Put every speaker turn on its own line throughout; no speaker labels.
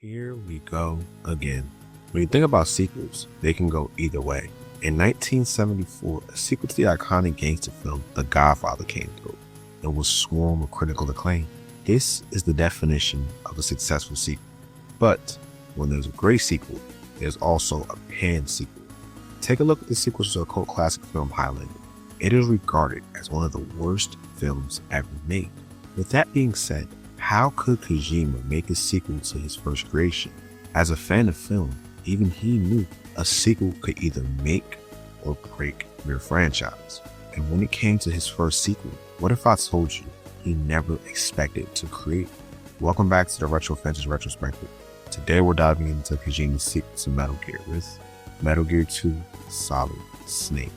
Here we go again. When you think about sequels, they can go either way. In 1974, a sequel to the iconic gangster film The Godfather came through and was swarmed with critical acclaim. This is the definition of a successful sequel. But when there's a great sequel, there's also a pan sequel. Take a look at the sequel to a cult classic film, Highlander. It is regarded as one of the worst films ever made. With that being said, how could Kojima make a sequel to his first creation? As a fan of film, even he knew a sequel could either make or break your franchise. And when it came to his first sequel, what if I told you he never expected to create? Welcome back to the Retro Fences Retrospective. Today we're diving into Kojima's sequel to Metal Gear with Metal Gear 2 Solid Snake.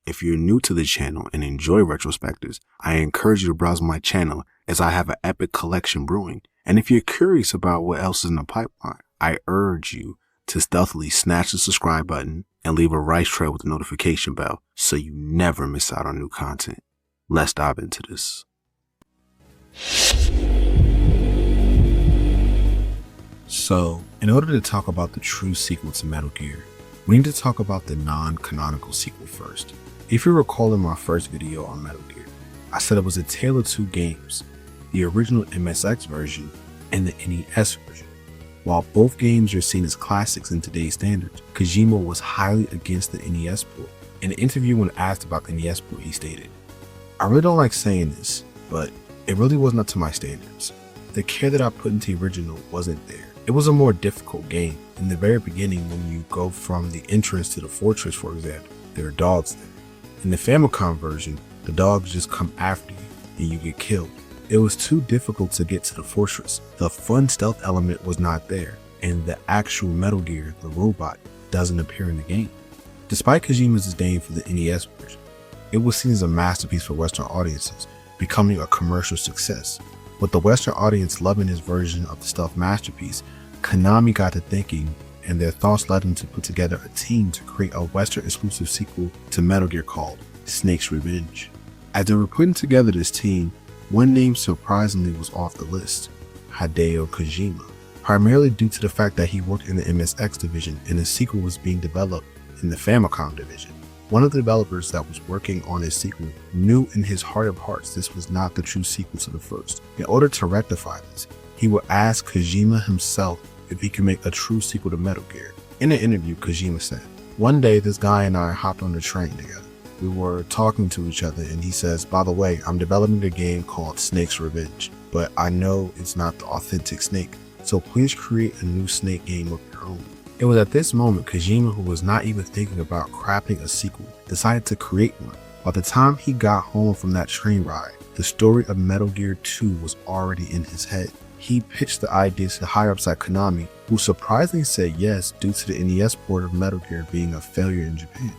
If you're new to the channel and enjoy retrospectives, I encourage you to browse my channel as I have an epic collection brewing. And if you're curious about what else is in the pipeline, I urge you to stealthily snatch the subscribe button and leave a rice trail with the notification bell so you never miss out on new content. Let's dive into this.
So, in order to talk about the true sequel to Metal Gear, we need to talk about the non-canonical sequel first. If you recall in my first video on Metal Gear, I said it was a tale of two games, the original MSX version and the NES version. While both games are seen as classics in today's standards, Kojima was highly against the NES port. In an interview when asked about the NES port, he stated, "I really don't like saying this, but it really wasn't up to my standards. The care that I put into the original wasn't there. It was a more difficult game. In the very beginning, when you go from the entrance to the fortress, for example, there are dogs there. In the Famicom version, the dogs just come after you and you get killed. It was too difficult to get to the fortress. The fun stealth element was not there, and the actual Metal Gear, the robot, doesn't appear in the game. Despite Kojima's disdain for the NES version, it was seen as a masterpiece for Western audiences, becoming a commercial success. With the Western audience loving his version of the stealth masterpiece, Konami got to thinking, and their thoughts led them to put together a team to create a Western exclusive sequel to Metal Gear called Snake's Revenge. As they were putting together this team, one name surprisingly was off the list: Hideo Kojima, primarily due to the fact that he worked in the MSX division and the sequel was being developed in the Famicom division. One of the developers that was working on his sequel knew in his heart of hearts this was not the true sequel to the first. In order to rectify this, he would ask Kojima himself if he could make a true sequel to Metal Gear. In an interview, Kojima said, "One day this guy and I hopped on the train together. We were talking to each other and he says, 'By the way, I'm developing a game called Snake's Revenge, but I know it's not the authentic Snake, so please create a new Snake game of your own.'" It was at this moment Kojima, who was not even thinking about crafting a sequel, decided to create one. By the time he got home from that train ride, the story of Metal Gear 2 was already in his head. He pitched the idea to the higher-ups at Konami, who surprisingly said yes due to the NES port of Metal Gear being a failure in Japan.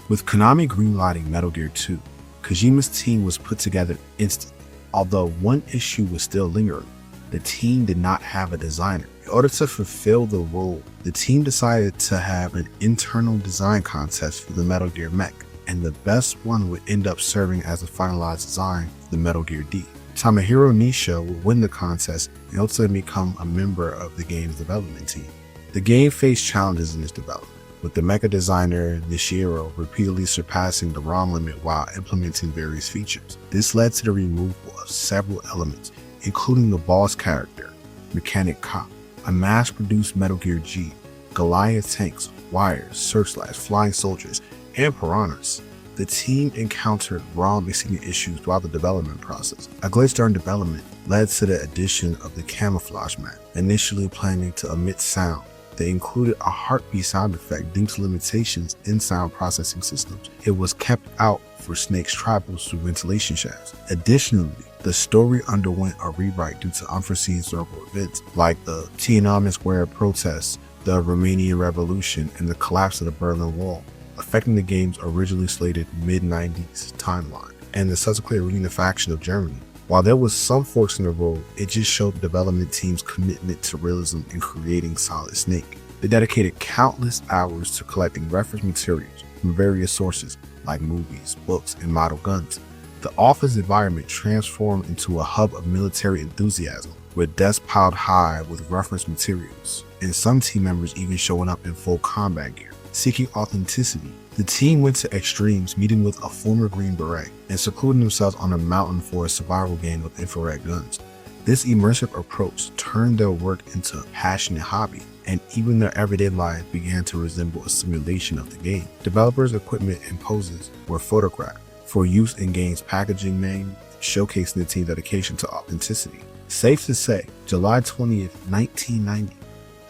With Konami greenlighting Metal Gear 2, Kojima's team was put together instantly. Although one issue was still lingering, the team did not have a designer. In order to fulfill the role, the team decided to have an internal design contest for the Metal Gear mech, and the best one would end up serving as a finalized design for the Metal Gear D. Tomohiro Nisho would win the contest and ultimately become a member of the game's development team. The game faced challenges in its development, with the mecha designer Nishiro repeatedly surpassing the ROM limit while implementing various features. This led to the removal of several elements, including the boss character, Mechanic Cop, a mass-produced Metal Gear G, Goliath tanks, wires, searchlights, flying soldiers, and piranhas. The team encountered ROM exceeding issues throughout the development process. A glitch during development led to the addition of the camouflage map, initially planning to emit sound. They included a heartbeat sound effect due to limitations in sound processing systems. It was kept out for Snake's tribals through ventilation shafts. Additionally, the story underwent a rewrite due to unforeseen historical events like the Tiananmen Square protests, the Romanian Revolution, and the collapse of the Berlin Wall, affecting the game's originally slated mid-90s timeline, and the subsequent reunification of Germany. While there was some forks in the road, it just showed the development team's commitment to realism in creating Solid Snake. They dedicated countless hours to collecting reference materials from various sources like movies, books, and model guns. The office environment transformed into a hub of military enthusiasm, with desks piled high with reference materials, and some team members even showing up in full combat gear. Seeking authenticity, the team went to extremes, meeting with a former Green Beret and secluding themselves on a mountain for a survival game of infrared guns. This immersive approach turned their work into a passionate hobby, and even their everyday life began to resemble a simulation of the game. Developers' equipment and poses were photographed for use in game's packaging manual, showcasing the team's dedication to authenticity. Safe to say, July 20th, 1990,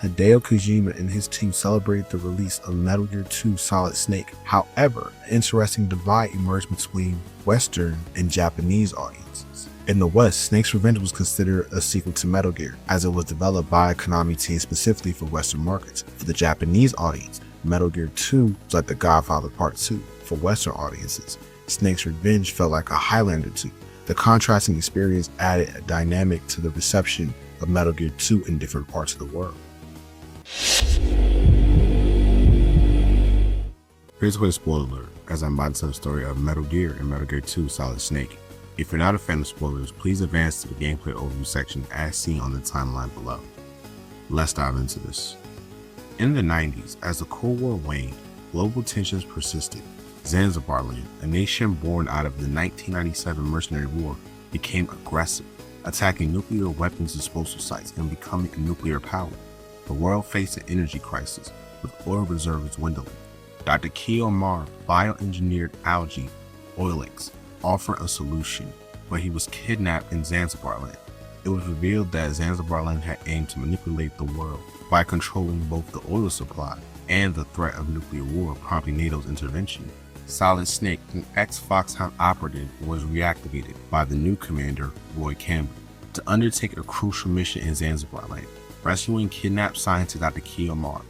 Hideo Kojima and his team celebrated the release of Metal Gear 2 Solid Snake. However, an interesting divide emerged between Western and Japanese audiences. In the West, Snake's Revenge was considered a sequel to Metal Gear, as it was developed by a Konami team specifically for Western markets. For the Japanese audience, Metal Gear 2 was like The Godfather Part 2. For Western audiences, Snake's Revenge felt like a Highlander 2. The contrasting experience added a dynamic to the reception of Metal Gear 2 in different parts of the world.
Here's a quick spoiler alert, as I'm about to tell the story of Metal Gear and Metal Gear 2 Solid Snake. If you're not a fan of spoilers, please advance to the gameplay overview section as seen on the timeline below. Let's dive into this. In the 90s, as the Cold War waned, global tensions persisted. Zanzibarland, a nation born out of the 1997 Mercenary War, became aggressive, attacking nuclear weapons disposal sites and becoming a nuclear power. The world faced an energy crisis, with oil reserves dwindling. Dr. Keo Mar bioengineered algae, Oilex, offered a solution, but he was kidnapped in Zanzibarland.
it was revealed that Zanzibar Land had aimed to manipulate the world by controlling both the oil supply and the threat of nuclear war, prompting NATO's intervention. Solid Snake, an ex-Foxhound operative, was reactivated by the new commander, Roy Campbell, to undertake a crucial mission in Zanzibar Land, rescuing kidnapped scientist Dr. Key Omar.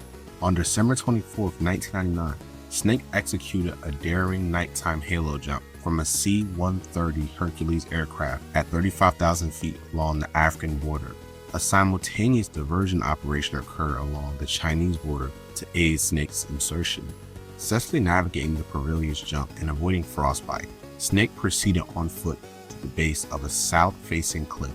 On December 24, 1999, Snake executed a daring nighttime halo jump from a C-130 Hercules aircraft at 35,000 feet along the African border. A simultaneous diversion operation occurred along the Chinese border to aid Snake's insertion. Successfully navigating the perilous jump and avoiding frostbite, Snake proceeded on foot to the base of a south-facing cliff.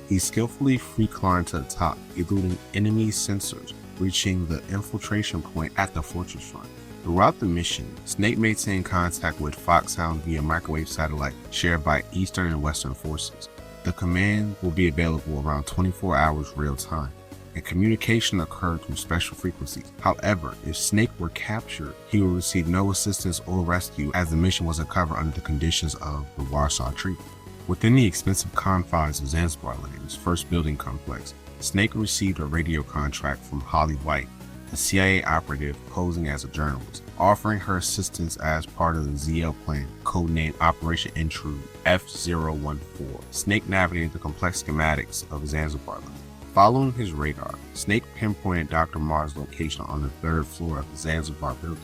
He skillfully free-climbed to the top, eluding enemy sensors, reaching the infiltration point at the fortress front. Throughout the mission, Snake maintained contact with Foxhound via microwave satellite shared by Eastern and Western forces. The command will be available around 24 hours real time, and communication occurred through special frequencies. However, if Snake were captured, he would receive no assistance or rescue as the mission was uncovered under the conditions of the Warsaw Treaty. Within the expensive confines of Zanzibar Land's first building complex, Snake received a radio contract from Holly White, a CIA operative posing as a journalist, offering her assistance as part of the ZL plan, codenamed Operation Intrude F-014. Snake navigated the complex schematics of Zanzibar Land. Following his radar, Snake pinpointed Dr. Mar's location on the 3rd floor of the Zanzibar building,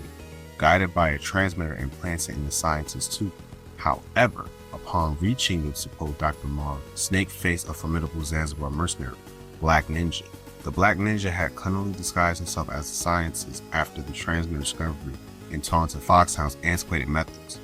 guided by a transmitter implanted in the scientist's tooth. However, upon reaching the supposed Dr. Mar, Snake faced a formidable Zanzibar mercenary, Black Ninja. The Black Ninja had cunningly disguised himself as a scientist after the transmitter discovery and taunted Foxhound's antiquated methods.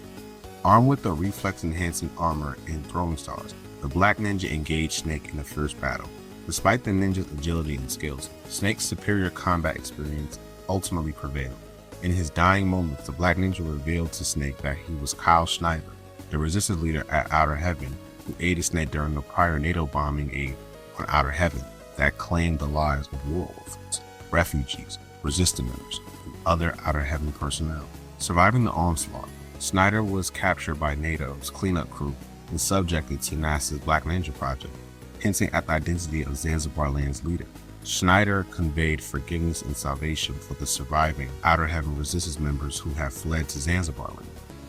Armed with the reflex-enhancing armor and throwing stars, the Black Ninja engaged Snake in a fierce battle. Despite the ninja's agility and skills, Snake's superior combat experience ultimately prevailed. In his dying moments, the Black Ninja revealed to Snake that he was Kyle Schneider, the resistance leader at Outer Heaven, who aided Snake during the prior NATO bombing aid on Outer Heaven that claimed the lives of war orphans, refugees, resistance members, and other Outer Heaven personnel. Surviving the onslaught, Schneider was captured by NATO's cleanup crew and subjected to NASA's Black Ninja project, hinting at the identity of Zanzibar Land's leader. Schneider conveyed forgiveness and salvation for the surviving Outer Heaven resistance members who have fled to Zanzibar Land.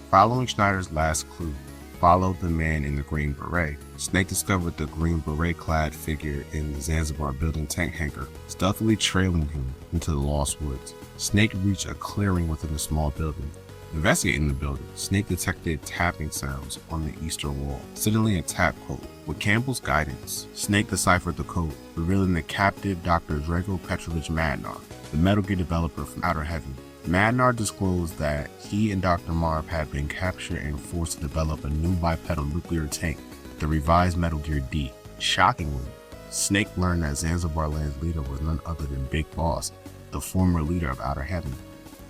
Following Schneider's last clue, followed the man in the green beret, Snake discovered the green beret-clad figure in the Zanzibar building tank hangar, stealthily trailing him into the Lost Woods. Snake reached a clearing within the small building. Investigating the building, Snake detected tapping sounds on the eastern wall, signaling a tap code. With Campbell's guidance, Snake deciphered the code, revealing the captive Dr. Drago Petrovich Madnar, the Metal Gear developer from Outer Heaven. Madnar disclosed that he and Dr. Marv had been captured and forced to develop a new bipedal nuclear tank, the revised Metal Gear D. Shockingly, Snake learned that Zanzibar Land's leader was none other than Big Boss, the former leader of Outer Heaven.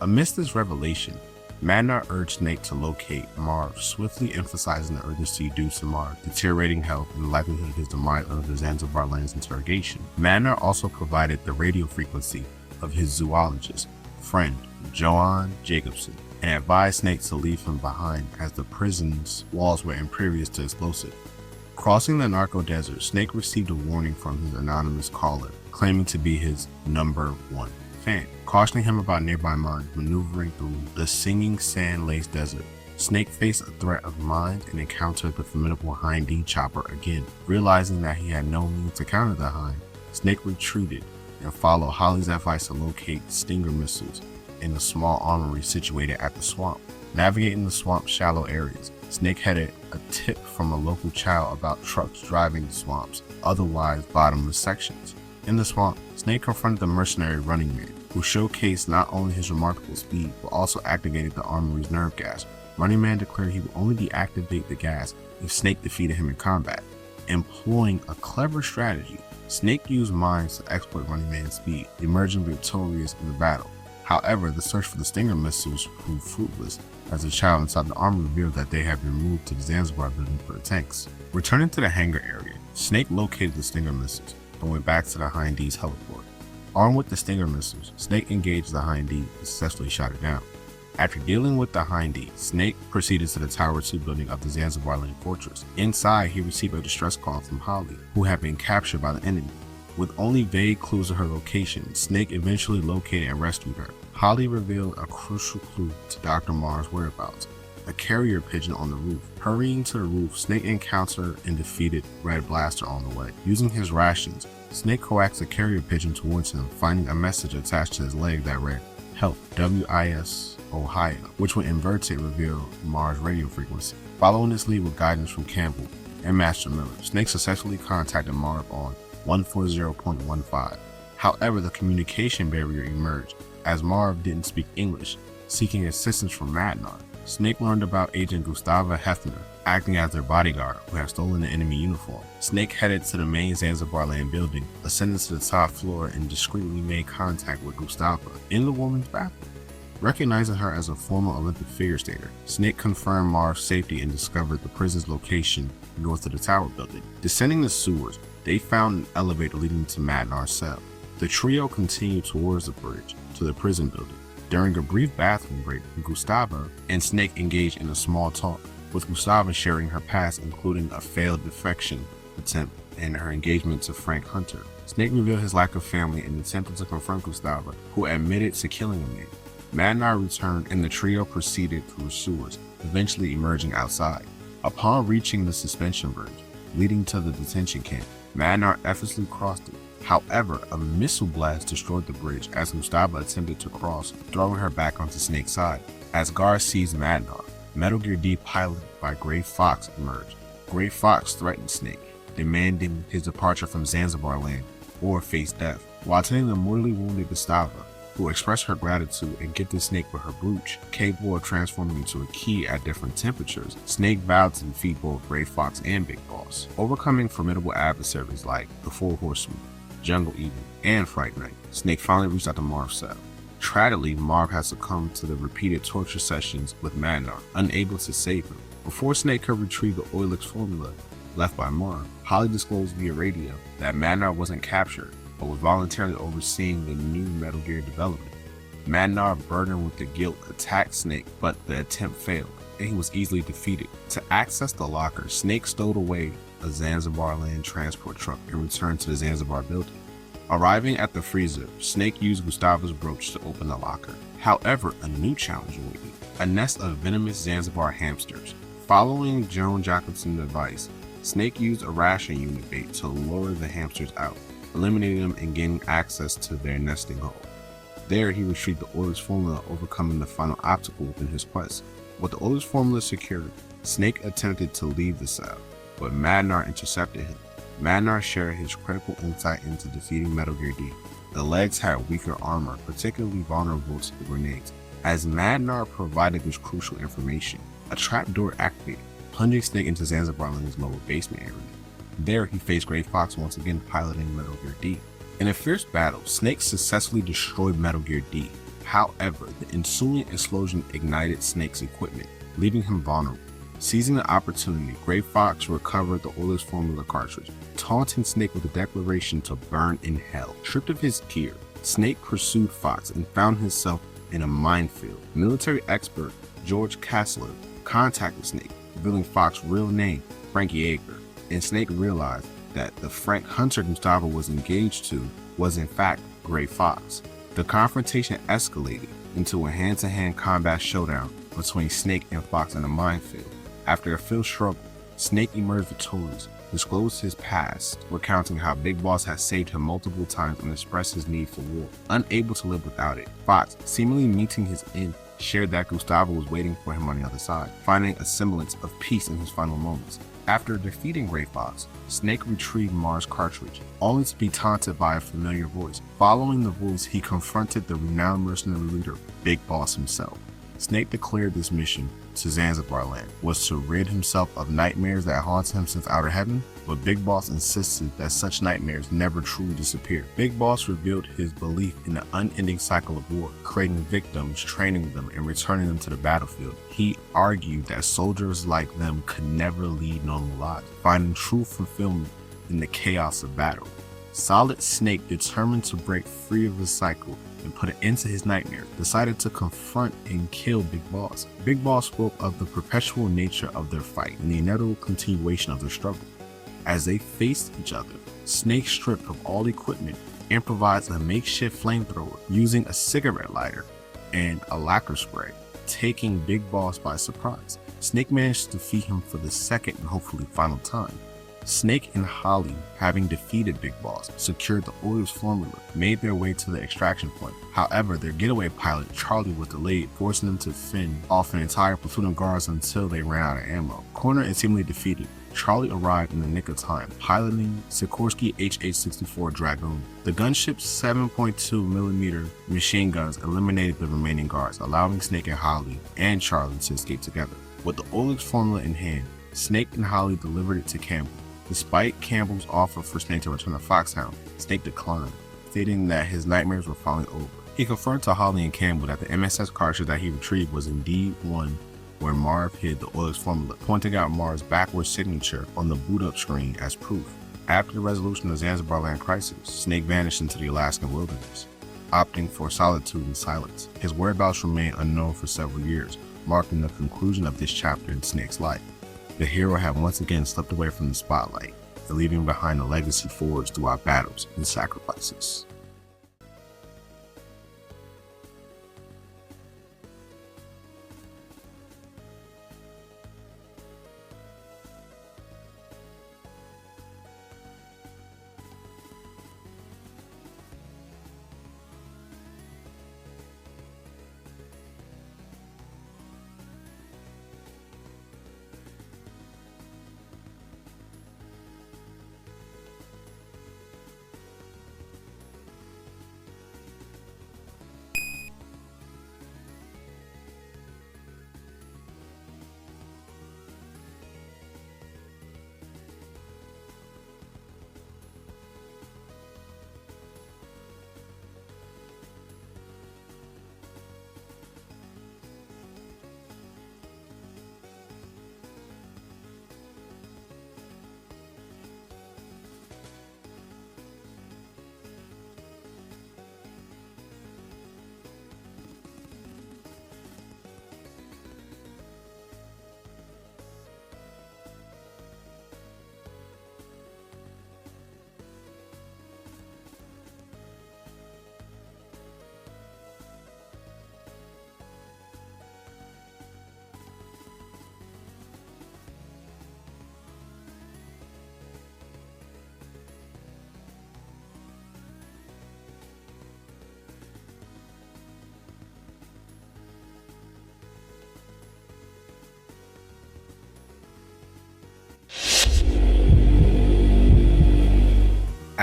Amidst this revelation, Madnar urged Snake to locate Marv, swiftly emphasizing the urgency due to Marv's deteriorating health and the likelihood of his demise under Zanzibar Land's interrogation. Madnar also provided the radio frequency of his zoologist friend, Johan Jacobson, and advised Snake to leave him behind as the prison's walls were impervious to explosives. Crossing the Narco Desert, Snake received a warning from his anonymous caller, claiming to be his #1 fan, cautioning him about nearby mines. Maneuvering through the singing sand-laced desert, Snake faced a threat of mines and encountered the formidable Hind D chopper again. Realizing that he had no means to counter the Hind, Snake retreated and followed Holly's advice to locate Stinger missiles in a small armory situated at the swamp. Navigating the swamp's shallow areas, Snake had a tip from a local child about trucks driving the swamp's otherwise bottomless sections. In the swamp, Snake confronted the mercenary Running Man, who showcased not only his remarkable speed, but also activated the armory's nerve gas. Running Man declared he would only deactivate the gas if Snake defeated him in combat. Employing a clever strategy, Snake used mines to exploit Running Man's speed, emerging victorious in the battle. However, the search for the Stinger missiles proved fruitless, as the child inside the armor revealed that they had been moved to the Zanzibar building for the tanks. Returning to the hangar area, Snake located the Stinger missiles, but went back to the Hind D's heliport. Armed with the Stinger missiles, Snake engaged the Hind D and successfully shot it down. After dealing with the Hindi, Snake proceeded to the Tower 2 building of the Zanzibar Land Fortress. Inside, he received a distress call from Holly, who had been captured by the enemy. With only vague clues of her location, Snake eventually located and rescued her. Holly revealed a crucial clue to Dr. Mars' whereabouts, a carrier pigeon on the roof. Hurrying to the roof, Snake encountered and defeated Red Blaster on the way. Using his rations, Snake coaxed the carrier pigeon towards him, finding a message attached to his leg that read, "Help, WIS Ohio," which when inverted revealed Mars' radio frequency. Following this lead with guidance from Campbell and Master Miller, Snake successfully contacted Marv on 140.15. However, the communication barrier emerged as Marv didn't speak English, seeking assistance from Madnar. Snake learned about Agent Gustava Hefner, acting as their bodyguard, who had stolen the enemy uniform. Snake headed to the main Zanzibar Land building, ascended to the top floor, and discreetly made contact with Gustava in the woman's bathroom. Recognizing her as a former Olympic figure skater, Snake confirmed Marv's safety and discovered the prison's location north of the tower building. Descending the sewers, they found an elevator leading to Madnar's cell. The trio continued towards the bridge to the prison building. During a brief bathroom break, Gustava and Snake engaged in a small talk, with Gustava sharing her past, including a failed defection attempt and her engagement to Frank Hunter. Snake revealed his lack of family and attempted to confront Gustava, who admitted to killing a man. Madnar returned and the trio proceeded through the sewers, eventually emerging outside. Upon reaching the suspension bridge leading to the detention camp, Madnar effortlessly crossed it. However, a missile blast destroyed the bridge as Gustava attempted to cross, throwing her back onto Snake's side. As guards seized Madnar, Metal Gear D piloted by Gray Fox emerged. Gray Fox threatened Snake, demanding his departure from Zanzibar Land or face death. While tending the mortally wounded Gustava, who expressed her gratitude and gifted Snake with her brooch, capable of transforming into a key at different temperatures, Snake vowed to defeat both Gray Fox and Big Boss. Overcoming formidable adversaries like the Four Horsemen, Jungle Eden, and Fright Night, Snake finally reached out to Marv's cell. Tragically, Marv had succumbed to the repeated torture sessions with Madnar, unable to save him. Before Snake could retrieve the Oilix formula left by Marv, Holly disclosed via radio that Madnar wasn't captured, but was voluntarily overseeing the new Metal Gear development. Madnar, burdened with the guilt, attacked Snake, but the attempt failed, and he was easily defeated. To access the locker, Snake stowed away a Zanzibar Land transport truck and returned to the Zanzibar building. Arriving at the freezer, Snake used Gustava's brooch to open the locker. However, a new challenge awaited: a nest of venomous Zanzibar hamsters. Following Joan Jacobson's advice, Snake used a ration unit bait to lure the hamsters out, eliminating them and gaining access to their nesting hole. There, he retrieved the Oilix formula, overcoming the final obstacle within his quest. With the Oilix formula secured, Snake attempted to leave the cell, but Madnar intercepted him. Madnar shared his critical insight into defeating Metal Gear D. The legs had weaker armor, particularly vulnerable to the grenades. As Madnar provided this crucial information, a trapdoor activated, plunging Snake into Zanzibar Land's lower basement area. There, he faced Gray Fox once again piloting Metal Gear D. In a fierce battle, Snake successfully destroyed Metal Gear D. However, the ensuing explosion ignited Snake's equipment, leaving him vulnerable. Seizing the opportunity, Gray Fox recovered the Oilix formula cartridge, taunting Snake with a declaration to burn in hell. Stripped of his gear, Snake pursued Fox and found himself in a minefield. Military expert George Kassler contacted Snake, revealing Fox's real name, Frankie Ager, and Snake realized that the Frank Hunter Gustava was engaged to was in fact Gray Fox. The confrontation escalated into a hand-to-hand combat showdown between Snake and Fox in a minefield. After a fierce struggle, Snake emerged victorious, disclosed his past, recounting how Big Boss had saved him multiple times and expressed his need for war. Unable to live without it, Fox, seemingly meeting his end, shared that Gustavo was waiting for him on the other side, finding a semblance of peace in his final moments. After defeating Gray Fox, Snake retrieved Mars' cartridge, only to be taunted by a familiar voice. Following the voice, he confronted the renowned mercenary leader, Big Boss himself. Snake declared this mission to Zanzibar Land was to rid himself of nightmares that haunted him since Outer Heaven, but Big Boss insisted that such nightmares never truly disappear. Big Boss revealed his belief in the unending cycle of war, creating victims, training them, and returning them to the battlefield. He argued that soldiers like them could never lead normal lives, finding true fulfillment in the chaos of battle. Solid Snake, determined to break free of his cycle and put an end to his nightmare, decided to confront and kill Big Boss. Big Boss spoke of the perpetual nature of their fight and the inevitable continuation of their struggle. As they faced each other, Snake, stripped of all equipment, improvised a makeshift flamethrower using a cigarette lighter and a lacquer spray, taking Big Boss by surprise. Snake managed to defeat him for the second and hopefully final time. Snake and Holly, having defeated Big Boss, secured the Oilers formula, made their way to the extraction point. However, their getaway pilot, Charlie, was delayed, forcing them to fend off an entire platoon of guards until they ran out of ammo. Cornered and seemingly defeated, Charlie arrived in the nick of time, piloting Sikorsky HH-64 Dragoon. The gunship's 7.2mm machine guns eliminated the remaining guards, allowing Snake and Holly and Charlie to escape together. With the Oilers formula in hand, Snake and Holly delivered it to Campbell. Despite Campbell's offer for Snake to return to Foxhound, Snake declined, stating that his nightmares were finally over. He confirmed to Holly and Campbell that the MSS cartridge that he retrieved was indeed one where Marv hid the Oilers formula, pointing out Marv's backward signature on the boot-up screen as proof. After the resolution of the Zanzibar land crisis, Snake vanished into the Alaskan wilderness, opting for solitude and silence. His whereabouts remained unknown for several years, marking the conclusion of this chapter in Snake's life. The hero had once again slipped away from the spotlight, leaving behind a legacy forged through our battles and sacrifices.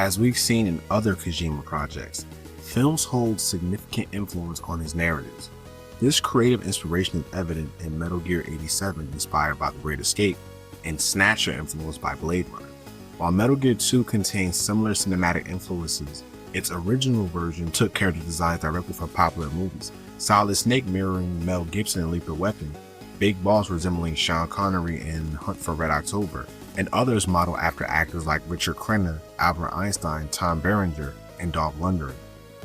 As we've seen in other Kojima projects, films hold significant influence on his narratives. This creative inspiration is evident in Metal Gear 87, inspired by The Great Escape, and Snatcher, influenced by Blade Runner. While Metal Gear 2 contains similar cinematic influences, its original version took character designs directly from popular movies, Solid Snake mirroring Mel Gibson in Lethal Weapon, Big Boss resembling Sean Connery in Hunt for Red October, and others modeled after actors like Richard Crenna, Albert Einstein, Tom Berenger, and Dolph Lundgren.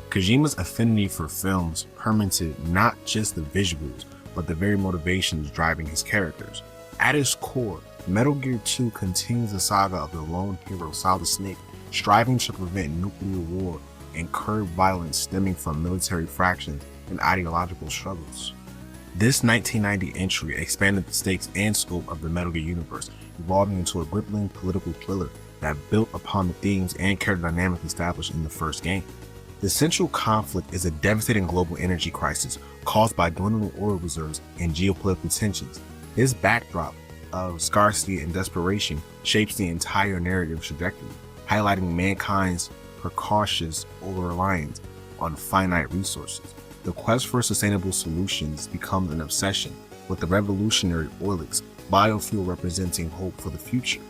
Kojima's affinity for films permeated not just the visuals, but the very motivations driving his characters. At its core, Metal Gear 2 continues the saga of the lone hero Solid Snake, striving to prevent nuclear war and curb violence stemming from military fractions and ideological struggles. This 1990 entry expanded the stakes and scope of the Metal Gear universe, evolving into a gripping political thriller that built upon the themes and character dynamics established in the first game. The central conflict is a devastating global energy crisis caused by dwindling oil reserves and geopolitical tensions. This backdrop of scarcity and desperation shapes the entire narrative trajectory, highlighting mankind's precocious over-reliance on finite resources. The quest for sustainable solutions becomes an obsession, with the revolutionary Orlix biofuel representing hope for the future.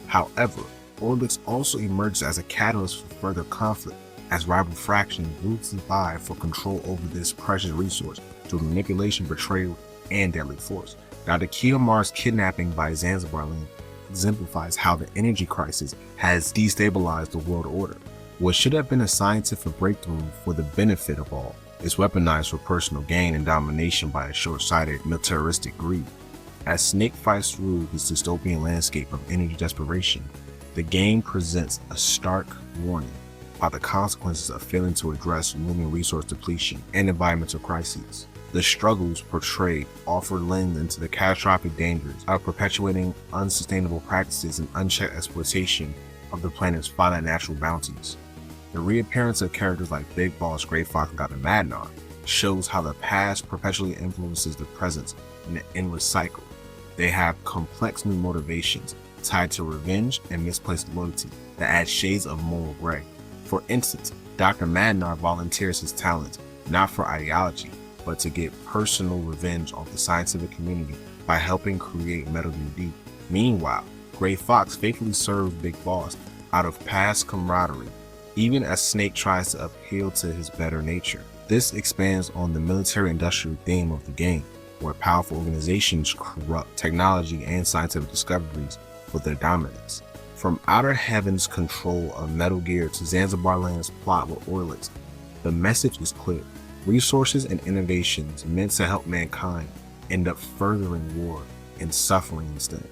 However, Orlix also emerges as a catalyst for further conflict, as rival factions ruthlessly vie for control over this precious resource through manipulation, betrayal, and deadly force. Dr. Kiyomar's kidnapping by Zanzibar land exemplifies how the energy crisis has destabilized the world order. What should have been a scientific breakthrough for the benefit of all is weaponized for personal gain and domination by a short-sighted militaristic greed. As Snake fights through this dystopian landscape of energy desperation, the game presents a stark warning about the consequences of failing to address looming resource depletion and environmental crises. The struggles portrayed offer lens into the catastrophic dangers of perpetuating unsustainable practices and unchecked exploitation of the planet's finite natural bounties. The reappearance of characters like Big Boss, Gray Fox, and Dr. Madnar shows how the past perpetually influences the present in an endless cycle. They have complex new motivations tied to revenge and misplaced loyalty that add shades of moral gray. For instance, Dr. Madnar volunteers his talent not for ideology, but to get personal revenge on the scientific community by helping create Metal Gear D. Meanwhile, Gray Fox faithfully serves Big Boss out of past camaraderie, even as Snake tries to appeal to his better nature. This expands on the military-industrial theme of the game, where powerful organizations corrupt technology and scientific discoveries for their dominance. From Outer Heaven's control of Metal Gear to Zanzibar Land's plot with Orlix, the message is clear. Resources and innovations meant to help mankind end up furthering war and suffering instead.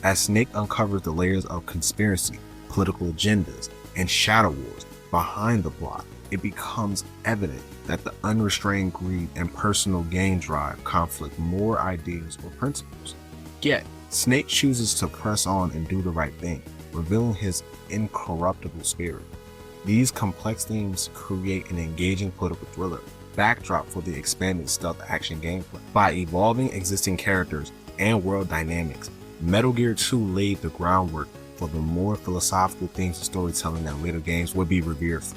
As Snake uncovers the layers of conspiracy, political agendas, and shadow wars behind the plot, it becomes evident that the unrestrained greed and personal gain drive conflict more ideas or principles. Yet, Snake chooses to press on and do the right thing, revealing his incorruptible spirit. These complex themes create an engaging political thriller backdrop for the expanded stealth action gameplay. By evolving existing characters and world dynamics, Metal Gear 2 laid the groundwork for the more philosophical themes of storytelling that later games would be revered for.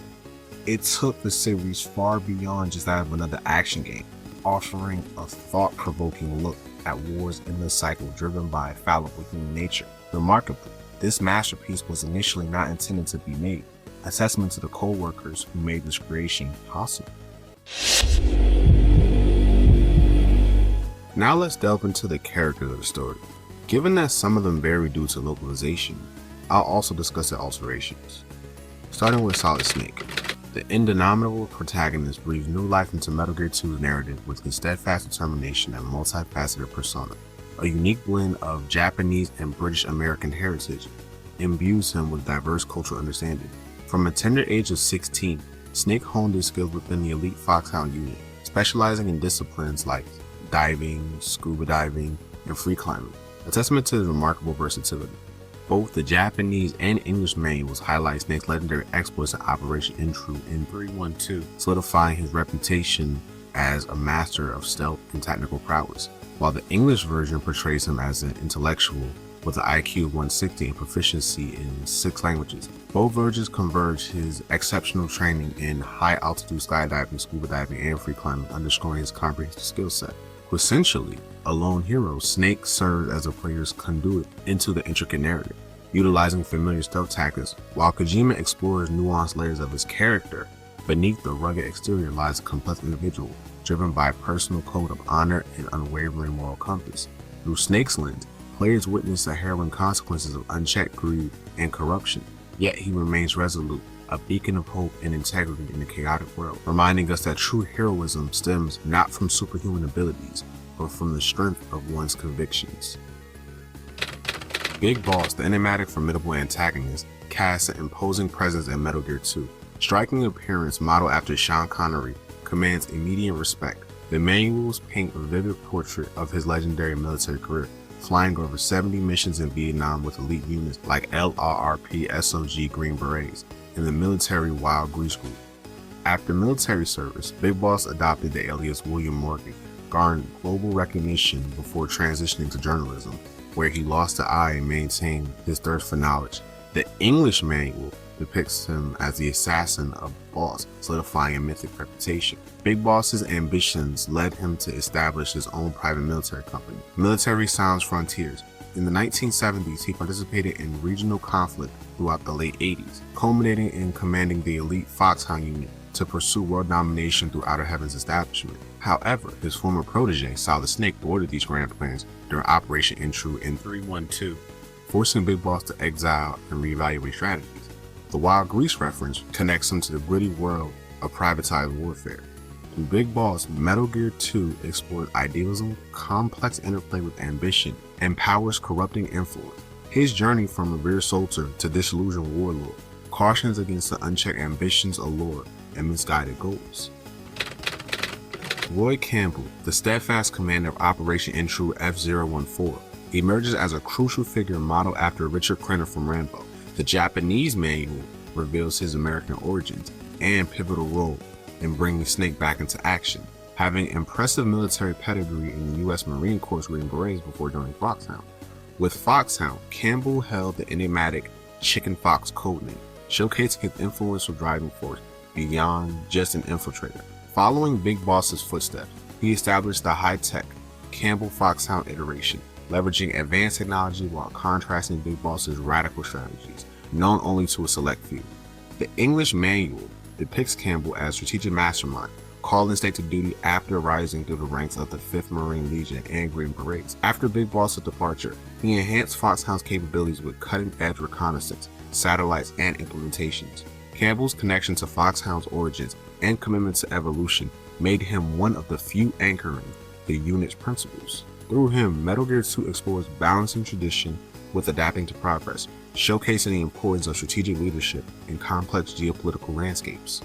It took the series far beyond just that of another action game, offering a thought-provoking look at war's endless cycle driven by fallible human nature. Remarkably, this masterpiece was initially not intended to be made, a testament to the co-workers who made this creation possible.
Now let's delve into the characters of the story. Given that some of them vary due to localization, I'll also discuss the alterations. Starting with Solid Snake. The indomitable protagonist breathes new life into Metal Gear 2's narrative with his steadfast determination and multifaceted persona. A unique blend of Japanese and British American heritage imbues him with diverse cultural understanding. From a tender age of 16, Snake honed his skills within the elite Foxhound unit, specializing in disciplines like diving, scuba diving, and free climbing, a testament to his remarkable versatility. Both the Japanese and English manuals highlight Snake's legendary exploits in Operation Intrude in 312, solidifying his reputation as a master of stealth and technical prowess, while the English version portrays him as an intellectual with an IQ of 160 and proficiency in 6 languages. Both versions converge his exceptional training in high-altitude skydiving, scuba diving, and free climbing, underscoring his comprehensive skill set. Essentially, a lone hero, Snake serves as a player's conduit into the intricate narrative, utilizing familiar stealth tactics, while Kojima explores nuanced layers of his character. Beneath the rugged exterior lies a complex individual, driven by a personal code of honor and unwavering moral compass. Through Snake's lens, players witness the harrowing consequences of unchecked greed and corruption, yet he remains resolute, a beacon of hope and integrity in a chaotic world, reminding us that true heroism stems not from superhuman abilities, but from the strength of one's convictions. Big Boss, the enigmatic, formidable antagonist, casts an imposing presence in Metal Gear 2. Striking appearance modeled after Sean Connery commands immediate respect. The manuals paint a vivid portrait of his legendary military career, flying over 70 missions in Vietnam with elite units like LRRP SOG Green Berets and the military Wild Grease Group. After military service, Big Boss adopted the alias William Morgan, garnered global recognition before transitioning to journalism, where he lost the eye and maintained his thirst for knowledge. The English manual depicts him as the assassin of Boss, solidifying a mythic reputation. Big Boss's ambitions led him to establish his own private military company, Military Sans Frontiers. In the 1970s, he participated in regional conflict throughout the late 80s, culminating in commanding the elite Foxhound unit to pursue world domination through Outer Heaven's establishment. However, his former protege, Solid Snake, thwarted these grand plans during Operation Intrude in 312, forcing Big Boss to exile and reevaluate strategies. The Wild Grease reference connects him to the gritty world of privatized warfare. Through Big Boss, Metal Gear 2 explores idealism, complex interplay with ambition, and power's corrupting influence. His journey from revered soldier to disillusioned warlord cautions against the unchecked ambitions, allure, and misguided goals. Roy Campbell, the steadfast commander of Operation Intruder F-014, emerges as a crucial figure modeled after Richard Crenna from Rambo. The Japanese manual reveals his American origins and pivotal role in bringing Snake back into action, having impressive military pedigree in the U.S. Marine Corps Green Berets before joining Foxhound. With Foxhound, Campbell held the enigmatic Chicken Fox codename, showcasing his influential driving force beyond just an infiltrator. Following Big Boss's footsteps, he established the high-tech Campbell Foxhound iteration, leveraging advanced technology while contrasting Big Boss's radical strategies, known only to a select few. The English manual depicts Campbell as a strategic mastermind, called in Snake to duty after rising through the ranks of the 5th Marine Legion and Green Berets. After Big Boss's departure, he enhanced Foxhound's capabilities with cutting-edge reconnaissance, satellites, and implementations. Campbell's connection to Foxhound's origins and commitment to evolution made him one of the few anchoring the unit's principles. Through him, Metal Gear 2 explores balancing tradition with adapting to progress, showcasing the importance of strategic leadership in complex geopolitical landscapes.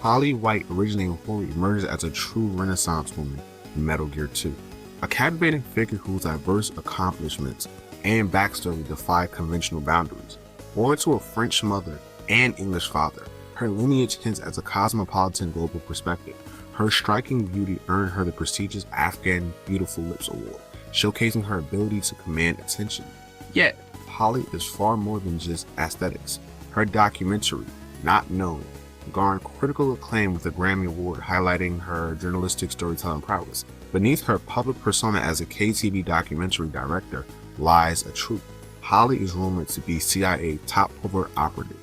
Holly White, originating Hori, emerges as a true Renaissance woman in Metal Gear 2, a captivating figure whose diverse accomplishments and backstory defy conventional boundaries. Born to a French mother and English father, her lineage hints at a cosmopolitan global perspective. Her striking beauty earned her the prestigious Afghan Beautiful Lips Award, showcasing her ability to command attention. Yet, Holly is far more than just aesthetics. Her documentary, Not Known, garnered critical acclaim with a Grammy Award highlighting her journalistic storytelling prowess. Beneath her public persona as a KTV documentary director lies a truth. Holly is rumored to be CIA top covert operative,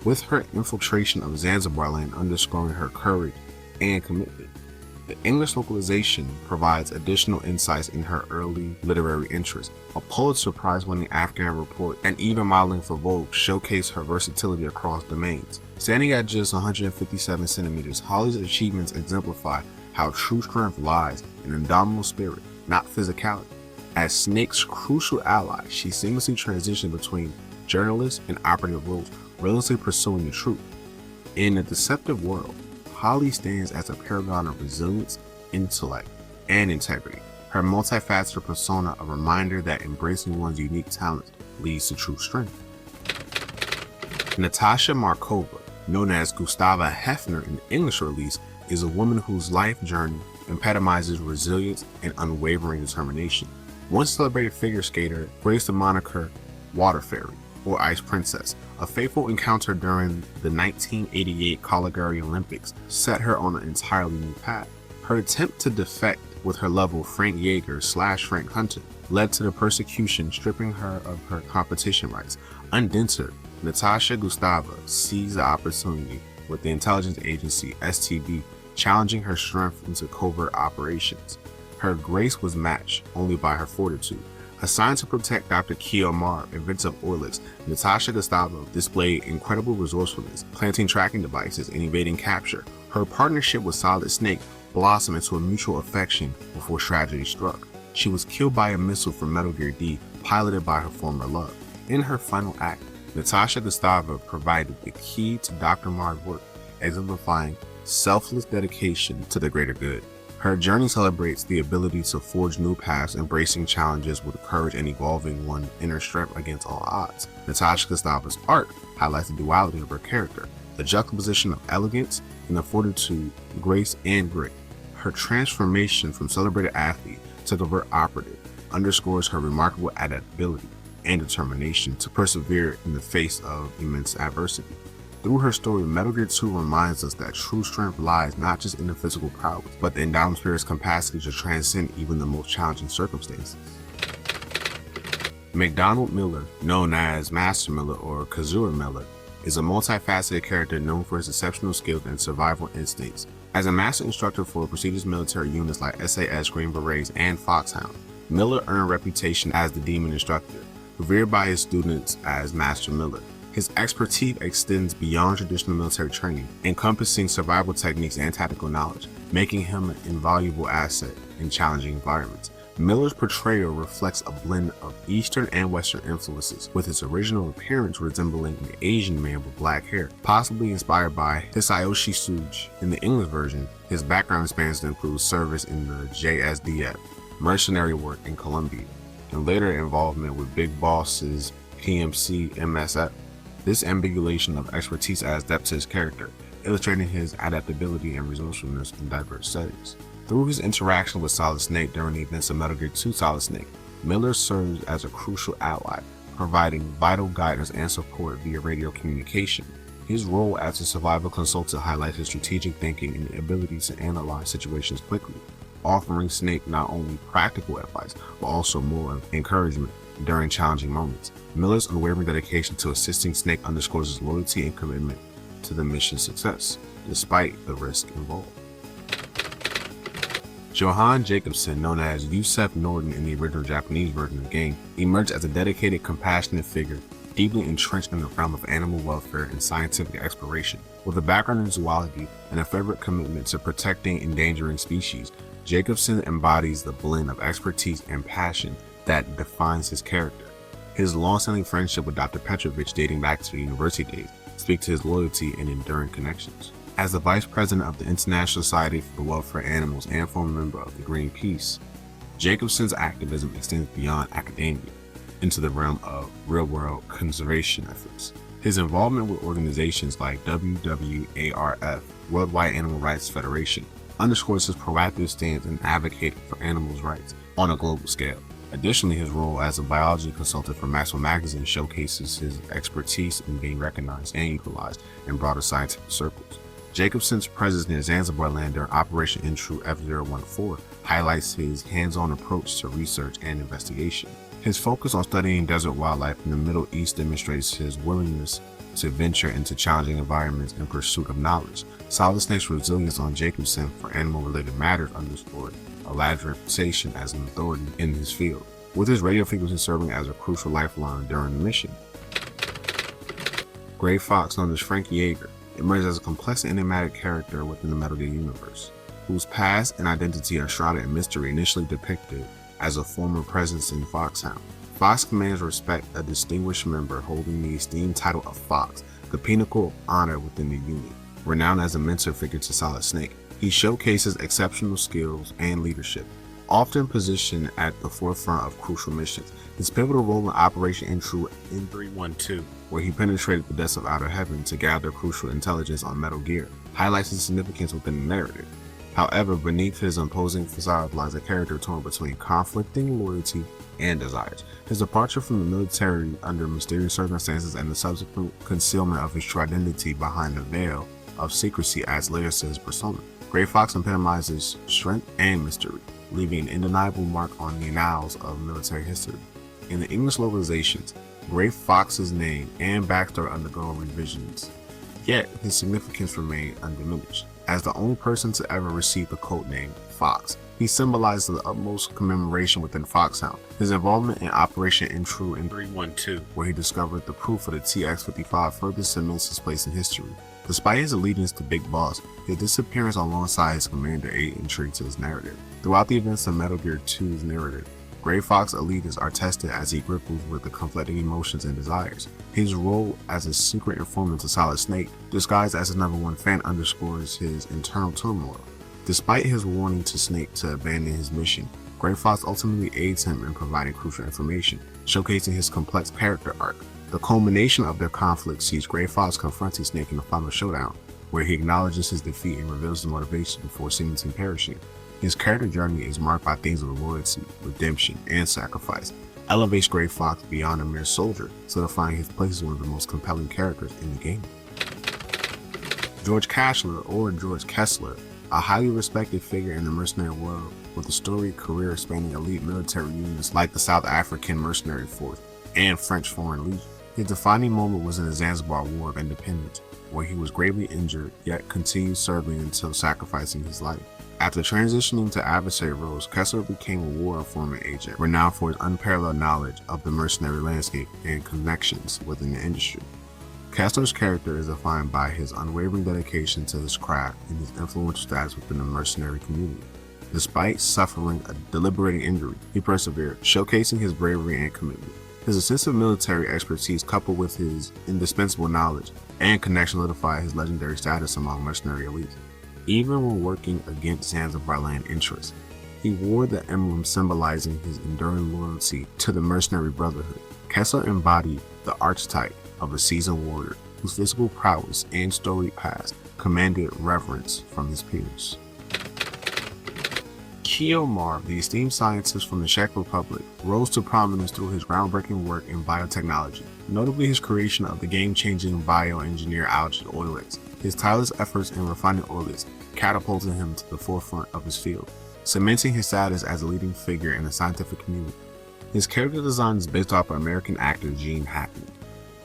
with her infiltration of Zanzibar land underscoring her courage and commitment. The English localization provides additional insights in her early literary interests. A Pulitzer Prize-winning Afghan report and even modeling for Vogue showcase her versatility across domains. Standing at just 157 centimeters, Holly's achievements exemplify how true strength lies in indomitable spirit, not physicality. As Snake's crucial ally, she seamlessly transitioned between journalist and operative roles, relentlessly pursuing the truth. In a deceptive world, Holly stands as a paragon of resilience, intellect, and integrity. Her multifaceted persona a reminder that embracing one's unique talents leads to true strength. Natasha Markova, known as Gustava Hefner in the English release, is a woman whose life journey epitomizes resilience and unwavering determination. One celebrated figure skater graced the moniker Water Fairy, or Ice Princess. A fateful encounter during the 1988 Calgary Olympics set her on an entirely new path. Her attempt to defect with her lover Frank Yeager / Frank Hunter led to the persecution, stripping her of her competition rights. Undeterred, Natasha Gustava seized the opportunity with the intelligence agency STB challenging her strength into covert operations. Her grace was matched only by her fortitude. Assigned to protect Dr. Keo Mar, inventor of Orlix, Natasha Gustavo displayed incredible resourcefulness, planting tracking devices and evading capture. Her partnership with Solid Snake blossomed into a mutual affection before tragedy struck. She was killed by a missile from Metal Gear D, piloted by her former love. In her final act, Natasha Gustavo provided the key to Dr. Mar's work, exemplifying selfless dedication to the greater good. Her journey celebrates the ability to forge new paths, embracing challenges with courage and evolving one's inner strength against all odds. Natasha Gustavo's art highlights the duality of her character, the juxtaposition of elegance and the fortitude, grace, and grit. Her transformation from celebrated athlete to covert operative underscores her remarkable adaptability and determination to persevere in the face of immense adversity. Through her story, Metal Gear 2 reminds us that true strength lies not just in the physical prowess, but the indomitable spirit's capacity to transcend even the most challenging circumstances. McDonald Miller, known as Master Miller or Kazura Miller, is a multifaceted character known for his exceptional skills and survival instincts. As a master instructor for prestigious military units like SAS, Green Berets, and Foxhound, Miller earned a reputation as the Demon Instructor, revered by his students as Master Miller. His expertise extends beyond traditional military training, encompassing survival techniques and tactical knowledge, making him an invaluable asset in challenging environments. Miller's portrayal reflects a blend of Eastern and Western influences, with his original appearance resembling an Asian man with black hair, possibly inspired by Hisayoshi Tsuji. In the English version, his background spans to include service in the JSDF, mercenary work in Colombia, and later involvement with Big Boss's PMC MSF. This ambiguation of expertise adds depth to his character, illustrating his adaptability and resourcefulness in diverse settings. Through his interaction with Solid Snake during the events of Metal Gear 2 Solid Snake, Miller serves as a crucial ally, providing vital guidance and support via radio communication. His role as a survival consultant highlights his strategic thinking and ability to analyze situations quickly, offering Snake not only practical advice, but also moral encouragement during challenging moments. Miller's unwavering dedication to assisting Snake underscores his loyalty and commitment to the mission's success, despite the risk involved. Johan Jacobson, known as Yusef Norton in the original Japanese version of the game, emerged as a dedicated, compassionate figure, deeply entrenched in the realm of animal welfare and scientific exploration. With a background in zoology and a fervent commitment to protecting endangering species, Jacobson embodies the blend of expertise and passion that defines his character. His long-standing friendship with Dr. Petrovich, dating back to the university days, speak to his loyalty and enduring connections. As the vice president of the International Society for the Welfare of Animals and former member of the Greenpeace, Jacobson's activism extends beyond academia into the realm of real-world conservation efforts. His involvement with organizations like WWARF, Worldwide Animal Rights Federation, underscores his proactive stance in advocating for animals' rights on a global scale. Additionally, his role as a biology consultant for Maxwell Magazine showcases his expertise in being recognized and utilized in broader scientific circles. Jacobson's presence near Zanzibar land during Operation Intru F-014 highlights his hands-on approach to research and investigation. His focus on studying desert wildlife in the Middle East demonstrates his willingness to venture into challenging environments in pursuit of knowledge. Solid Snake's resilience on Jacobson for animal-related matters underscored a lad's reputation as an authority in his field, with his radio frequency serving as a crucial lifeline during the mission. Gray Fox, known as Frankie Yeager, emerged as a complex and enigmatic character within the Metal Gear universe, whose past and identity are shrouded in mystery, initially depicted as a former presence in Foxhound. Fox commands respect, a distinguished member holding the esteemed title of Fox, the pinnacle of honor within the unit. Renowned as a mentor figure to Solid Snake, he showcases exceptional skills and leadership, often positioned at the forefront of crucial missions. His pivotal role in Operation Intru N312, where he penetrated the depths of outer heaven to gather crucial intelligence on Metal Gear, highlights his significance within the narrative. However, beneath his imposing facade lies a character torn between conflicting loyalty and desires. His departure from the military under mysterious circumstances and the subsequent concealment of his true identity behind the veil of secrecy adds layers to his persona. Gray Fox epitomizes strength and mystery, leaving an undeniable mark on the annals of military history. In the English localizations, Gray Fox's name and backstory undergo revisions, yet his significance remained undiminished. As the only person to ever receive the codename Fox, he symbolized the utmost commemoration within Foxhound. His involvement in Operation Intru N312, where he discovered the proof of the TX-55, further cements his place in history. Despite his allegiance to Big Boss, his disappearance alongside his commander aided intrigue to his narrative. Throughout the events of Metal Gear 2's narrative, Gray Fox's allegiance are tested as he grapples with the conflicting emotions and desires. His role as a secret informant to Solid Snake, disguised as a #1 fan, underscores his internal turmoil. Despite his warning to Snake to abandon his mission, Gray Fox ultimately aids him in providing crucial information, showcasing his complex character arc. The culmination of their conflict sees Gray Fox confronting Snake in the final showdown, where he acknowledges his defeat and reveals his motivation before seemingly perishing. His character journey is marked by themes of loyalty, redemption, and sacrifice, elevates Gray Fox beyond a mere soldier, solidifying his place as one of the most compelling characters in the game. George Kessler, or George Kessler, a highly respected figure in the mercenary world with a storied career spanning elite military units like the South African Mercenary Force and French Foreign Legion. His defining moment was in the Zanzibar War of Independence, where he was gravely injured yet continued serving until sacrificing his life. After transitioning to adversary roles, Kessler became a war informant agent, renowned for his unparalleled knowledge of the mercenary landscape and connections within the industry. Kessler's character is defined by his unwavering dedication to his craft and his influential status within the mercenary community. Despite suffering a deliberating injury, he persevered, showcasing his bravery and commitment. His extensive military expertise, coupled with his indispensable knowledge and connection, solidified his legendary status among mercenary elites. Even when working against Zanzibar land interests, he wore the emblem symbolizing his enduring loyalty to the mercenary brotherhood. Kessler embodied the archetype of a seasoned warrior whose physical prowess and storied past commanded reverence from his peers. Keo Marv, the esteemed scientist from the Czech Republic, rose to prominence through his groundbreaking work in biotechnology, notably his creation of the game-changing bioengineered algae Oilex. His tireless efforts in refining Oilex catapulted him to the forefront of his field, cementing his status as a leading figure in the scientific community. His character design is based off American actor Gene Hackman.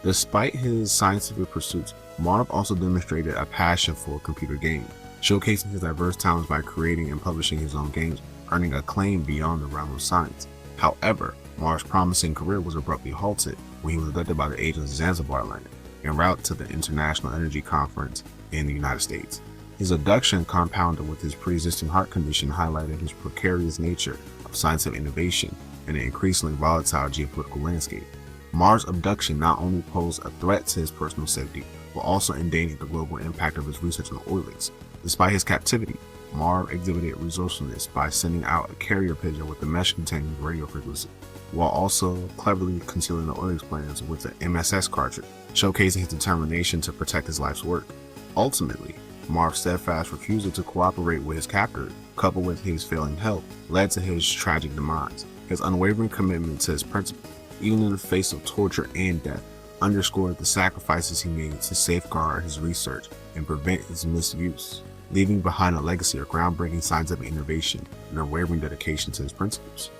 Despite his scientific pursuits, Marv also demonstrated a passion for computer gaming, showcasing his diverse talents by creating and publishing his own games, earning acclaim beyond the realm of science. However, Marv's promising career was abruptly halted when he was abducted by the agents of Zanzibar land en route to the International Energy Conference in the United States. His abduction, compounded with his pre-existing heart condition, highlighted his precarious nature of scientific innovation in an increasingly volatile geopolitical landscape. Marv's abduction not only posed a threat to his personal safety, but also endangered the global impact of his research on Oilex. Despite his captivity, Marv exhibited resourcefulness by sending out a carrier pigeon with a mesh containing radio frequency, while also cleverly concealing the Oilex plans with the MSS cartridge, showcasing his determination to protect his life's work. Ultimately, Marv's steadfast refusal to cooperate with his captor, coupled with his failing health, led to his tragic demise. His unwavering commitment to his principles, even in the face of torture and death, underscored the sacrifices he made to safeguard his research and prevent his misuse, leaving behind a legacy of groundbreaking scientific innovation and unwavering dedication to his principles.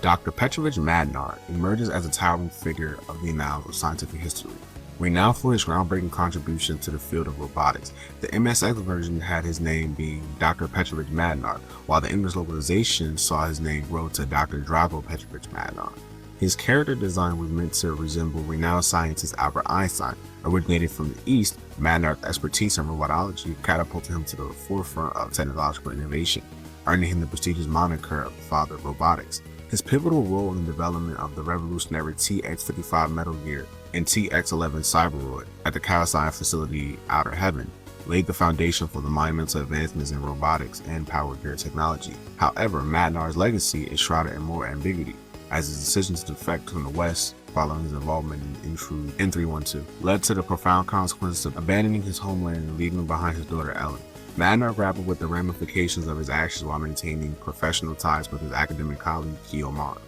Dr. Petrovich Madnar emerges as a towering figure of the annals of scientific history. Renowned for his groundbreaking contribution to the field of robotics, the MSX version had his name being Dr. Petrovich Madnar, while the English localization saw his name grow to Dr. Drago Petrovich Madnar. His character design was meant to resemble renowned scientist Albert Einstein. Originated from the East, Madnar's expertise in robotology catapulted him to the forefront of technological innovation, earning him the prestigious moniker of the father of robotics. His pivotal role in the development of the revolutionary TX-55 Metal Gear and TX-11 Cyberoid at the Kawasan facility Outer Heaven laid the foundation for the monumental advancements in robotics and power gear technology. However, Madnar's legacy is shrouded in more ambiguity, as his decision to defect from the West following his involvement in Intrude N312 led to the profound consequences of abandoning his homeland and leaving behind his daughter Ellen. Madnar grappled with the ramifications of his actions while maintaining professional ties with his academic colleague Keo Marv.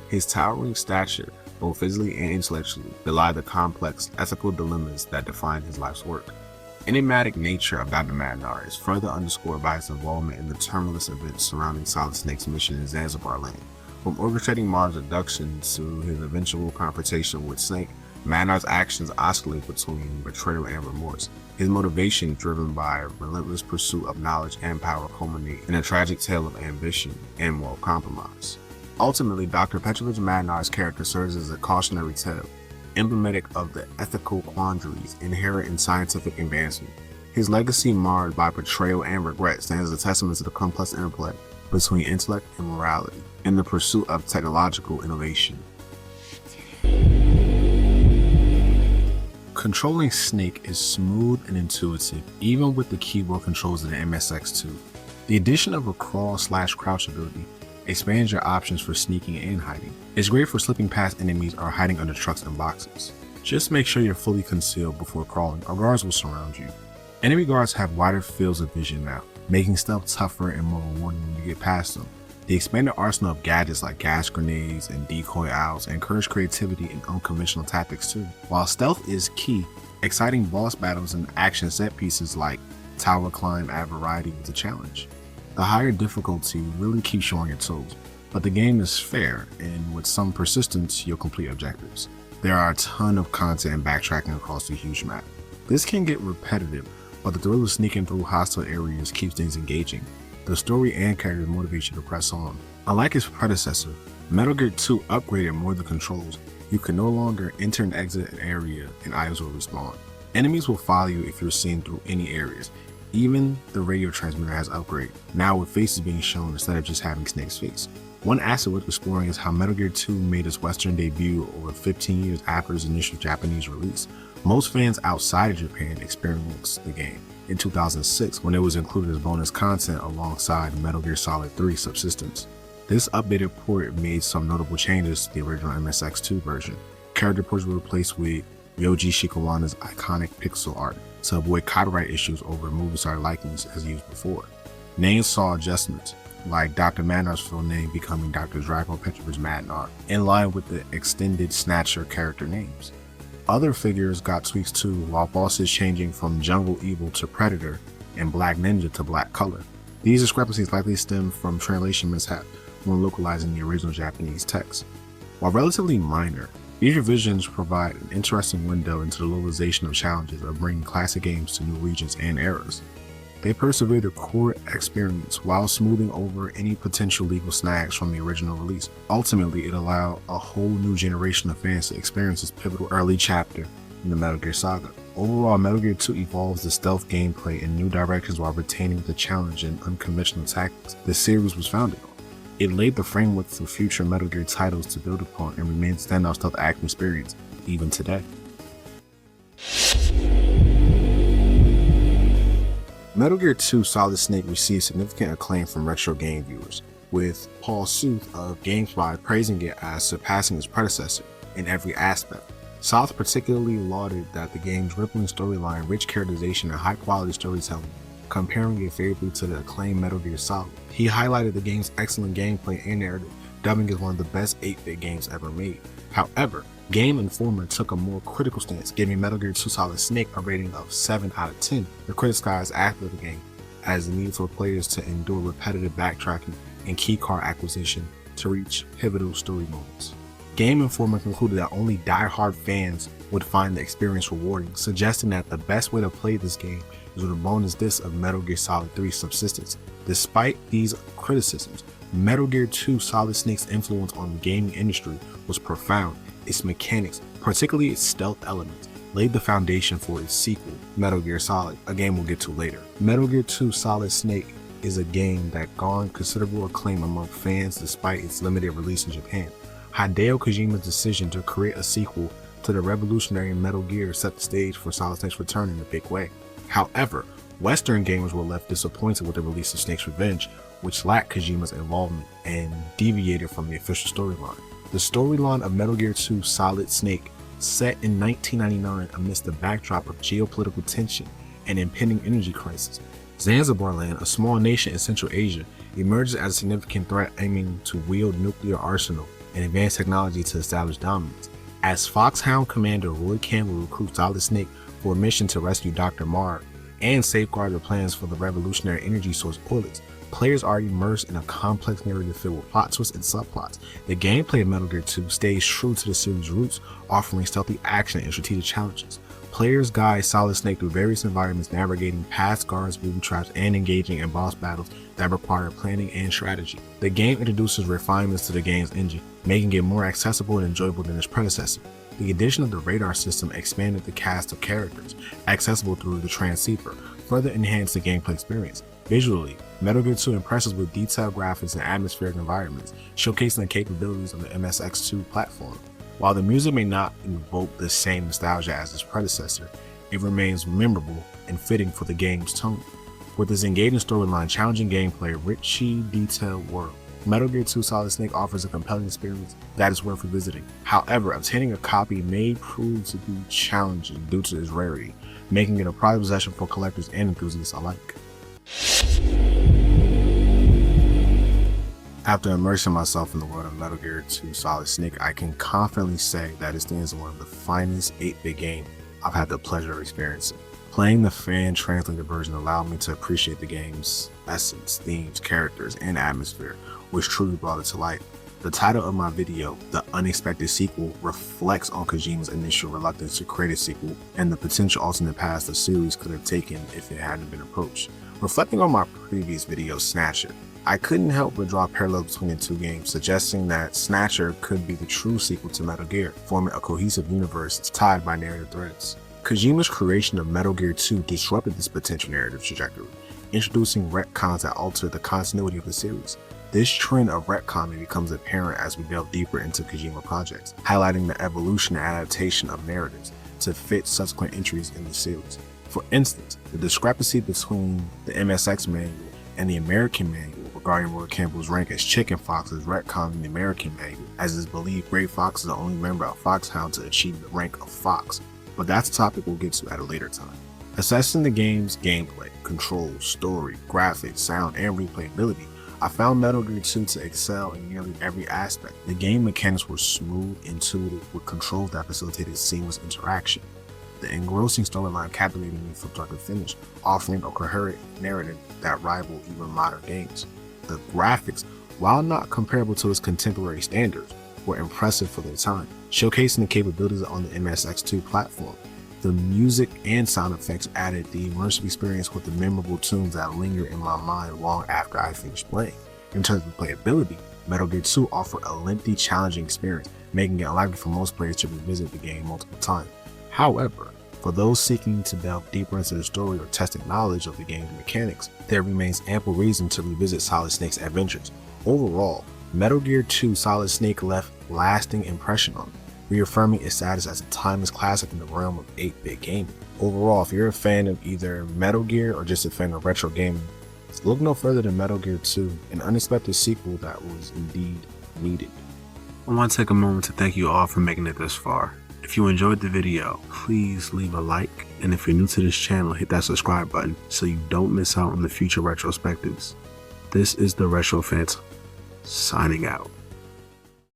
His towering stature, both physically and intellectually, belied the complex ethical dilemmas that defined his life's work. The enigmatic nature of Dr. Madnar is further underscored by his involvement in the tumultuous events surrounding Solid Snake's mission in Zanzibar land. From orchestrating Marv's abduction to his eventual confrontation with Snake, Madnar's actions oscillate between betrayal and remorse. His motivation, driven by a relentless pursuit of knowledge and power, culminate in a tragic tale of ambition and moral compromise. Ultimately, Dr. Petrovich Madnar's character serves as a cautionary tale, emblematic of the ethical quandaries inherent in scientific advancement. His legacy, marred by betrayal and regret, stands as a testament to the complex interplay between intellect and morality in the pursuit of technological innovation. Controlling Snake is smooth and intuitive, even with the keyboard controls of the MSX2. The addition of a crawl/crouch ability expands your options for sneaking and hiding. It's great for slipping past enemies or hiding under trucks and boxes. Just make sure you're fully concealed before crawling, or guards will surround you. Enemy guards have wider fields of vision now, making stealth tougher and more rewarding when you get past them. The expanded arsenal of gadgets like gas grenades and decoy owls encourage creativity and unconventional tactics too. While stealth is key, exciting boss battles and action set pieces like tower climb add variety to the challenge. The higher difficulty really keeps you on your toes, but the game is fair, and with some persistence, you'll complete objectives. There are a ton of content and backtracking across the huge map. This can get repetitive, but the thrill of sneaking through hostile areas keeps things engaging. The story and characters motivate you to press on. Unlike its predecessor, Metal Gear 2 upgraded more of the controls,
You can no longer enter and exit an area and items will respawn. Enemies will follow you if you're seen through any areas. Even the radio transmitter has upgraded, now with faces being shown instead of just having Snake's face. One aspect worth exploring is how Metal Gear 2 made its Western debut over 15 years after its initial Japanese release. Most fans outside of Japan experienced the game in 2006 when it was included as bonus content alongside Metal Gear Solid 3 Subsistence. This updated port made some notable changes to the original MSX2 version. Character ports were replaced with Yoji Shikawana's iconic pixel art to avoid copyright issues over movie star likeness as used before. Names saw adjustments, like Dr. Manar's full name becoming Dr. Drago Petrovich Madnar, in line with the extended Snatcher character names. Other figures got tweaks too, while bosses changing from Jungle Evil to Predator and Black Ninja to Black Color. These discrepancies likely stem from translation mishap when localizing the original Japanese text. While relatively minor, these revisions provide an interesting window into the localization of challenges of bringing classic games to new regions and eras. They persevere the core experience while smoothing over any potential legal snags from the original release. Ultimately, it allowed a whole new generation of fans to experience this pivotal early chapter in the Metal Gear saga. Overall, Metal Gear 2 evolves the stealth gameplay in new directions while retaining the challenge and unconventional tactics the series was founded on. It laid the framework for future Metal Gear titles to build upon and remains a standout stealth action experience even today. Metal Gear 2 Solid Snake received significant acclaim from retro game viewers, with Paul South of GameSpot praising it as surpassing its predecessor in every aspect. South particularly lauded that the game's rippling storyline, rich characterization, and high-quality storytelling, comparing it favorably to the acclaimed Metal Gear Solid. He highlighted the game's excellent gameplay and narrative, dubbing it one of the best 8-bit games ever made. However, Game Informer took a more critical stance, giving Metal Gear 2 Solid Snake a rating of 7 out of 10. The criticized after the game as the need for players to endure repetitive backtracking and keycard acquisition to reach pivotal story moments. Game Informer concluded that only die-hard fans would find the experience rewarding, suggesting that the best way to play this game is with a bonus disc of Metal Gear Solid 3 Subsistence. Despite these criticisms, Metal Gear 2 Solid Snake's influence on the gaming industry was profound. Its mechanics, particularly its stealth elements, laid the foundation for its sequel, Metal Gear Solid, a game we'll get to later. Metal Gear 2 Solid Snake is a game that garnered considerable acclaim among fans despite its limited release in Japan. Hideo Kojima's decision to create a sequel to the revolutionary Metal Gear set the stage for Solid Snake's return in a big way. However, Western gamers were left disappointed with the release of Snake's Revenge, which lacked Kojima's involvement and deviated from the official storyline. The storyline of Metal Gear 2 Solid Snake, set in 1999 amidst the backdrop of geopolitical tension and impending energy crisis. Zanzibarland, a small nation in Central Asia, emerges as a significant threat aiming to wield nuclear arsenal and advanced technology to establish dominance. As Foxhound Commander Roy Campbell recruits Solid Snake for a mission to rescue Dr. Marr and safeguard the plans for the revolutionary energy source Orlix, players are immersed in a complex narrative filled with plot twists and subplots. The gameplay of Metal Gear 2 stays true to the series' roots, offering stealthy action and strategic challenges. Players guide Solid Snake through various environments, navigating past guards, booby traps, and engaging in boss battles that require planning and strategy. The game introduces refinements to the game's engine, making it more accessible and enjoyable than its predecessor. The addition of the radar system expanded the cast of characters, accessible through the transceiver, further enhanced the gameplay experience. Visually, Metal Gear 2 impresses with detailed graphics and atmospheric environments, showcasing the capabilities of the MSX2 platform. While the music may not invoke the same nostalgia as its predecessor, it remains memorable and fitting for the game's tone. With its engaging storyline, challenging gameplay, richly detailed world, Metal Gear 2 Solid Snake offers a compelling experience that is worth revisiting. However, obtaining a copy may prove to be challenging due to its rarity, making it a prized possession for collectors and enthusiasts alike. After immersing myself in the world of Metal Gear 2 Solid Snake, I can confidently say that it stands as one of the finest 8-bit games I've had the pleasure of experiencing. Playing the fan translated version allowed me to appreciate the game's essence, themes, characters, and atmosphere, which truly brought it to life. The title of my video, The Unexpected Sequel, reflects on Kojima's initial reluctance to create a sequel and the potential alternate paths the series could have taken if it hadn't been approached. Reflecting on my previous video, Snatcher, I couldn't help but draw parallels between the two games, suggesting that Snatcher could be the true sequel to Metal Gear, forming a cohesive universe tied by narrative threads. Kojima's creation of Metal Gear 2 disrupted this potential narrative trajectory, introducing retcons that altered the continuity of the series. This trend of retconning becomes apparent as we delve deeper into Kojima projects, highlighting the evolution and adaptation of narratives to fit subsequent entries in the series. For instance, the discrepancy between the MSX manual and the American manual regarding Roy Campbell's rank as Chicken Fox is retconning the American manual, as it is believed Gray Fox is the only member of Foxhound to achieve the rank of Fox, but that's a topic we'll get to at a later time. Assessing the game's gameplay, controls, story, graphics, sound, and replayability, I found Metal Gear 2 to excel in nearly every aspect. The game mechanics were smooth, intuitive, with controls that facilitated seamless interaction. The engrossing storyline captivated me from start to finish, offering a coherent narrative that rivaled even modern games. The graphics, while not comparable to its contemporary standards, were impressive for their time, showcasing the capabilities on the MSX2 platform. The music and sound effects added the immersive experience with the memorable tunes that linger in my mind long after I finished playing. In terms of playability, Metal Gear 2 offered a lengthy, challenging experience, making it unlikely for most players to revisit the game multiple times. However, for those seeking to delve deeper into the story or testing knowledge of the game's mechanics, there remains ample reason to revisit Solid Snake's adventures. Overall, Metal Gear 2 Solid Snake left lasting impression on me, reaffirming its status as a timeless classic in the realm of 8-bit gaming. Overall, if you're a fan of either Metal Gear or just a fan of retro gaming, look no further than Metal Gear 2, an unexpected sequel that was indeed needed.
I want to take a moment to thank you all for making it this far. If you enjoyed the video, please leave a like, and if you're new to this channel, hit that subscribe button so you don't miss out on the future retrospectives. This is the Retro Phantom, signing out.